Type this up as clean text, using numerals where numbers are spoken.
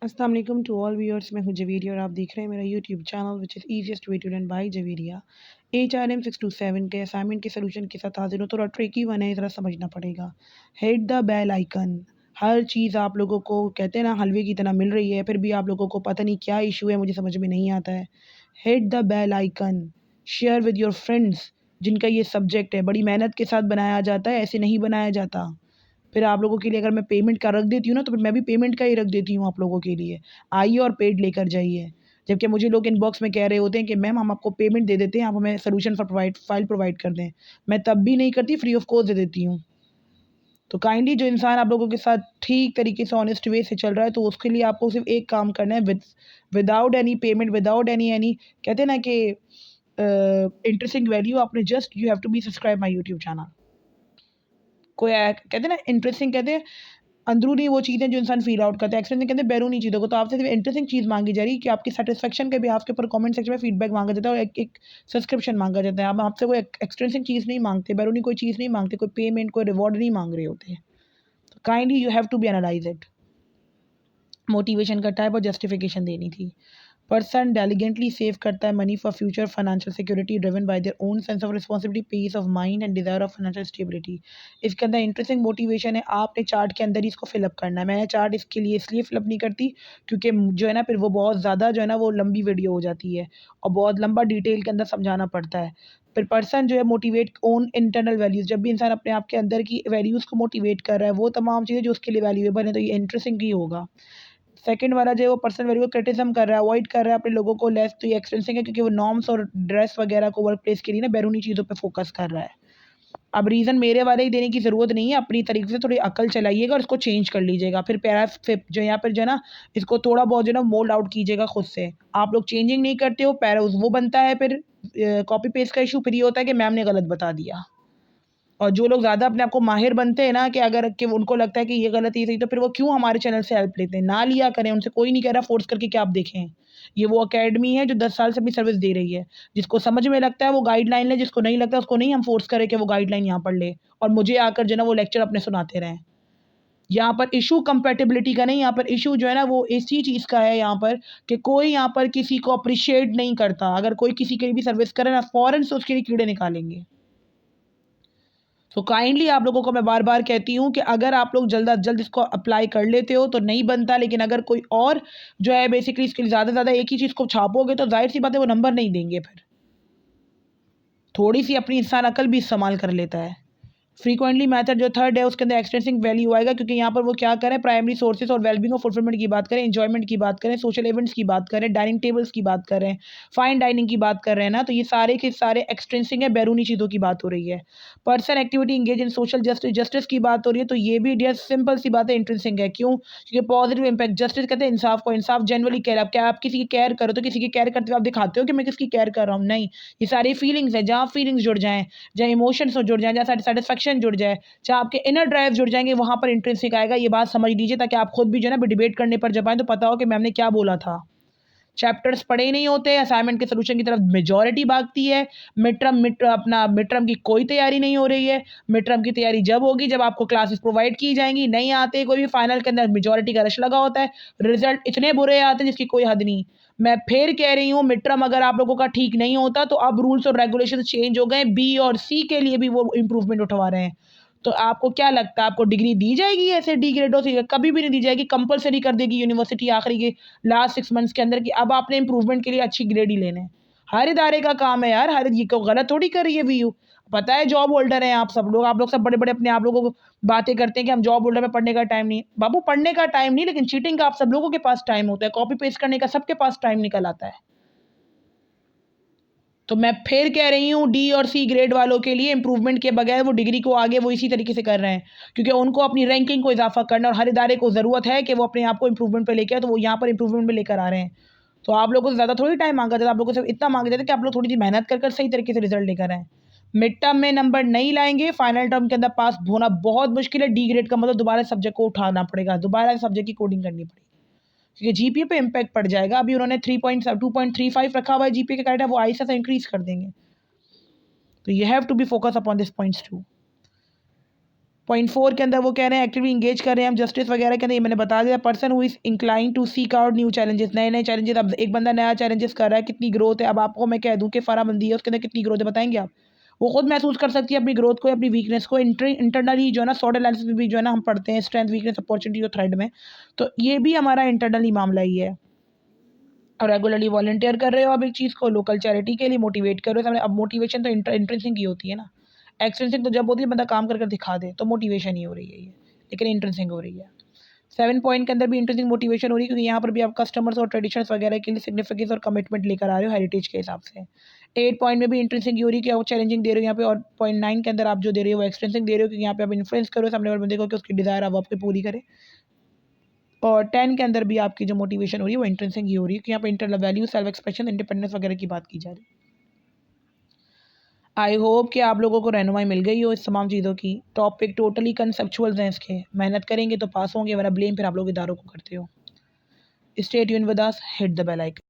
अस्सलाम वालेकुम to all viewers. मैं हूं जवेरिया और आप देख रहे हैं मेरा YouTube channel which is easiest way to learn by Javeria. HRM 627 के असाइनमेंट के सलूशन के साथ हाजिर हूँ। थोड़ा ट्रिकी वन है, ज़रा समझना पड़ेगा। Hit the bell icon. हर चीज़ आप लोगों को कहते हैं ना हलवे की तरह मिल रही है, फिर भी आप लोगों को पता नहीं क्या इशू है, मुझे समझ में नहीं आता है। Hit the bell icon, share with your friends जिनका ये सब्जेक्ट है। बड़ी मेहनत के साथ बनाया जाता है, ऐसे नहीं बनाया जाता। फिर आप लोगों के लिए अगर मैं पेमेंट का रख देती हूँ ना, तो फिर मैं भी पेमेंट का ही रख देती हूँ आप लोगों के लिए। आइए और पेड लेकर जाइए। जबकि मुझे लोग इनबॉक्स में कह रहे होते हैं कि मैम हम आपको पेमेंट दे देते हैं, आप हमें सॉल्यूशन फाइल प्रोवाइड कर दें। मैं तब भी नहीं करती, फ्री ऑफ कॉस्ट दे देती हूँ। तो काइंडली जो इंसान आप लोगों के साथ ठीक तरीके से ऑनेस्ट वे से चल रहा है, तो उसके लिए आपको सिर्फ़ एक काम करना है, without any payment, without any कहते हैं ना कि इंटरेस्टिंग वैल्यू, आपने just you have to be subscribe my YouTube channel. कोई कहते हैं ना इंटरेस्टिंग, कहते हैं अंदरूनी वो चीज़ें जो इंसान फ़ील आउट करता है, एक्सटर्नल कहते हैं बैरूनी चीज़ों को। तो आपसे सिर्फ़ इंटरेस्टिंग चीज़ माँगी जा रही है कि आपकी सैटिस्फैक्शन के बेहाफ़ के ऊपर कमेंट सेक्शन में फ़ीडबैक माँगा जाता है और एक एक सब्सक्रिप्शन माँगा जाता है। हम आपसे कोई एक्सटर्नल चीज़ नहीं माँगते, बैरूनी कोई चीज़ नहीं माँगते, कोई पेमेंट, कोई रिवॉर्ड नहीं माँग रहे होते। तो kindly you have to be analyse it. Motivation का टाइप और जस्टिफिकेशन देनी थी। पर्सन डेलिगेंटली सेव करता है money for future financial security driven by their own sense of responsibility, peace of mind and desire of financial stability. इसके अंदर interesting motivation है, आपने चार्ट के अंदर ही इसको फिलअप करना है। मैं चार्ट इसके लिए इसलिए फिलअप नहीं करती क्योंकि जो है ना फिर वो बहुत ज़्यादा जो है ना वो लंबी वीडियो हो जाती है और बहुत लंबा डिटेल के अंदर समझाना पड़ता है। फिर पर्सन जो है मोटिवेट ओन इंटरनल वैल्यूज़, जब भी इंसान अपने आप के अंदर की वैल्यूज़ को मोटिवेट कर रहा है, वो तमाम चीज़ें जो उसके लिए वैल्यूएबल है, तो ये इंटरेस्टिंग ही होगा। सेकंड वाला जो है वो पर्सनल वैल्यू को क्रिटिसिज़्म कर रहा है, अवॉइड कर रहा है अपने लोगों को लेस, तो ये एक्सटेंसिंग है क्योंकि वो नॉर्म्स और ड्रेस वगैरह को वर्क प्लेस के लिए ना बैरूनी चीज़ों पे फ़ोकस कर रहा है। अब रीज़न मेरे वाले ही देने की ज़रूरत नहीं है, अपनी तरीके से थोड़ी अकल चलाइएगा और इसको चेंज कर लीजिएगा। फिर फिर जो यहाँ पर जो है ना, इसको थोड़ा बहुत जो है ना मोल्ड आउट कीजिएगा खुद से। आप लोग चेंजिंग नहीं करते हो, वो बनता है फिर कॉपी पेस्ट का इश्यू फिर ये होता है कि मैम ने गलत बता दिया। और जो लोग ज़्यादा अपने आप को माहिर बनते हैं ना कि अगर कि उनको लगता है कि ये गलत ये सही, तो फिर वो क्यों हमारे चैनल से हेल्प लेते हैं? ना लिया करें, उनसे कोई नहीं कह रहा फ़ोर्स करके कि आप देखें। ये वो अकेडमी है जो 10 साल से अपनी सर्विस दे रही है। जिसको समझ में लगता है वो गाइडलाइन ले, जिसको नहीं लगता उसको नहीं हम फ़ोर्स करें कि वो गाइडलाइन यहाँ पढ़ ले और मुझे आकर जो है ना वो लेक्चर अपने सुनाते रहें। यहाँ पर इश्यू कंपैटिबिलिटी का नहीं, यहाँ पर इश्यू जो है ना वो इसी चीज़ का है यहाँ पर कि कोई यहाँ पर किसी को अप्रिशिएट नहीं करता। अगर कोई किसी के लिए भी सर्विस करे ना, फ़ौरन से उसके लिए कीड़े निकालेंगे। तो काइंडली आप लोगों को मैं बार-बार कहती हूँ कि अगर आप लोग जल्द अज़ जल्द इसको अप्लाई कर लेते हो तो नहीं बनता, लेकिन अगर कोई और जो है बेसिकली इसके लिए ज़्यादा से ज़्यादा एक ही चीज़ को छापोगे तो ज़ाहिर-सी बात है वो नंबर नहीं देंगे फिर। थोड़ी-सी अपनी इंसान अकल भी इस्तेमाल कर लेता है। फ्रीक्वेंटली मेथड जो थर्ड है उसके अंदर एक्सटेंसिंग वैल्यू आएगा क्योंकि यहाँ पर वो क्या करें, प्राइमरी सोर्सेज और वेलबींग और फुलफिलमेंट की बात करें, एंजॉयमेंट की बात करें, सोशल इवेंट्स की बात करें, डाइनिंग टेबल्स की बात कर रहे हैं, फाइन डाइनिंग की बात कर रहे हैं ना, तो ये सारे के सारे एक्सटेंसिंग है, बैरूनी चीज़ों की बात हो रही है। Person activity engage in social justice, justice की बात हो रही है, तो ये भी डियर सिंपल सी बात है, इंटरेस्टिंग है। क्यों? क्योंकि पॉजिटिव इम्पैक्ट, जस्टिस कहते हैं इंसाफ को, इंसाफ जनरली केयर, आप क्या आप किसी की केयर करो तो किसी की केयर करते हुए आप दिखाते हो कि मैं किसकी केयर कर रहा हूँ? नहीं, ये सारी फीलिंग्स है, जहाँ फीलिंग्स जुड़ जाएँ, जहाँ इमोशंस जुड़ जाएँ, जहाँ सैटिस्फैक्शन जुड़ जाए, चाहे आपके इनर ड्राइव जुड़ जाएँगे, वहाँ पर इंट्रिंसिक आएगा। ये बात समझ लीजिए ताकि आप खुद भी जो है ना डिबेट करने पर जब आएँ तो पता हो कि मैम ने क्या बोला था। चैप्टर्स पढ़े ही नहीं होते, असाइनमेंट के सॉल्यूशन की तरफ मेजॉरिटी भागती है। मिड टर्म की कोई तैयारी नहीं हो रही है। मिड टर्म की तैयारी जब होगी जब आपको क्लासेस प्रोवाइड की जाएँगी, नहीं आते कोई भी, फाइनल के अंदर मेजॉरिटी का रश लगा होता है। रिज़ल्ट इतने बुरे आते हैं जिसकी कोई हद नहीं। मैं फिर कह रही हूँ, मिड टर्म अगर आप लोगों का ठीक नहीं होता तो अब रूल्स और रेगुलेशंस चेंज हो गए, बी और सी के लिए भी वो इम्प्रूवमेंट उठवा रहे हैं। तो आपको क्या लगता है, आपको डिग्री दी जाएगी ऐसे डी ग्रेडों से? कभी भी नहीं दी जाएगी, कंपल्सरी कर देगी यूनिवर्सिटी आखिरी के लास्ट 6 मंथ्स के अंदर कि अब आपने इम्प्रूवमेंट के लिए अच्छी ग्रेड ही लेने हैं। हर इदारे का काम है यार, हर ये को गलत थोड़ी कर रही है वीयू। पता है जॉब होल्डर हैं आप लोग सब बड़े-बड़े अपने आप लोगों को बातें करते हैं कि हम जॉब होल्डर में, पढ़ने का टाइम नहीं है। बाबू पढ़ने का टाइम नहीं, लेकिन चीटिंग का आप सब लोगों के पास टाइम होता है, कॉपी पेस्ट करने का सबके पास टाइम निकल आता है। तो मैं फिर कह रही हूँ, डी और सी ग्रेड वालों के लिए इम्प्रूवमेंट के बगैर वो डिग्री को आगे वो इसी तरीके से कर रहे हैं क्योंकि उनको अपनी रैंकिंग को इजाफा करना और हर इदारे को ज़रूरत है कि वो अपने आप को इम्प्रूवमेंट पे लेके आए, तो वो यहाँ पर इम्प्रूवमेंट में लेकर आ रहे हैं। तो आप लोगों से ज़्यादा थोड़ी टाइम मांगा जाता है, आप लोगों से इतना मांगा जाता है कि आप लोग थोड़ी सी मेहनत कर सही तरीके से रिजल्ट लेकर आएँ। मिड टर्म में नंबर नहीं लाएंगे, फाइनल टर्म के अंदर पास होना बहुत मुश्किल है। डी ग्रेड का मतलब दोबारा सब्जेक्ट को उठाना पड़ेगा, दोबारा सब्जेक्ट की कोडिंग करनी पड़ेगी क्योंकि जीपीए पे इम्पैक्ट पड़ जाएगा। अभी उन्होंने 2.35 रखा हुआ है जीपीए का क्राइटेरिया, वो आहिस्ता से इंक्रीज कर देंगे। तो you have to be focused upon these points too. Point 4 के अंदर वो कह रहे हैं एक्टिवली इंगेज कर रहे हैं हम जस्टिस वगैरह के अंदर, ये मैंने बता दिया। Person who is incline to seek out new challenges, नए नए चैलेंजेस। अब एक बंदा नया चैलेंजेस कर रहा है, कितनी ग्रोथ है। अब आपको मैं कह दूं कि फाराबंदी है, उसके अंदर कितनी ग्रोथ है बताएंगे आप? वो खुद महसूस कर सकती है अपनी ग्रोथ को, अपनी वीकनेस को। इंटरनली जो है ना सॉट एनालिसिस में भी जो है ना हम पढ़ते हैं स्ट्रेंथ वीकनेस अपॉर्चुनिटी और थ्रेड में, तो ये भी हमारा इंटरनली मामला ही है। और रेगुलरली वॉलंटियर कर रहे हो आप एक चीज़ को, लोकल चैरिटी के लिए मोटिवेट कर रहे हो। अब मोटिवेशन तो इंट्रेंसिक ही होती है ना, एक्सट्रिंसिक तो जब होती है बंदा काम कर दिखा दे, तो मोटिवेशन ही हो रही है ये, लेकिन इंट्रेंसिक हो रही है। 7 पॉइंट के अंदर भी इंट्रेंसिक मोटिवेशन हो रही है, क्योंकि यहाँ पर भी आप कस्टमर्स और ट्रेडिशंस वगैरह के लिए सिग्निफिकेंस और कमिटमेंट लेकर आ रहे हो हेरिटेज के हिसाब से। 8 पॉइंट में भी इंट्रेंसिक हो रही है कि आप चैलेंजिंग दे रहे हो यहाँ पे। और पॉइंट 9 के अंदर आप जो दे रहे हो वो एक्सट्रेंसिक दे रहे हो, क्योंकि यहाँ पे आप इन्फ्लुएंस करो सामने वाले बंदे को कि उसकी डिज़ायर आप आपकी पूरी करे। और 10 के अंदर भी आपकी जो मोटिवेशन हो रही है वो इंट्रेंसिक ही हो रही है, कि यहाँ पे internal value, self expression, independence वगैरह की बात की जा रही है। आई होप कि आप लोगों को रहनुमाई मिल गई हो इस तमाम चीज़ों की। टॉपिक टोटली कंसेप्चुअल हैं इसके, मेहनत करेंगे तो पास होंगे, वरना ब्लेम फिर आप लोग इदारों को करते हो। Stay tuned with us, hit the bell icon.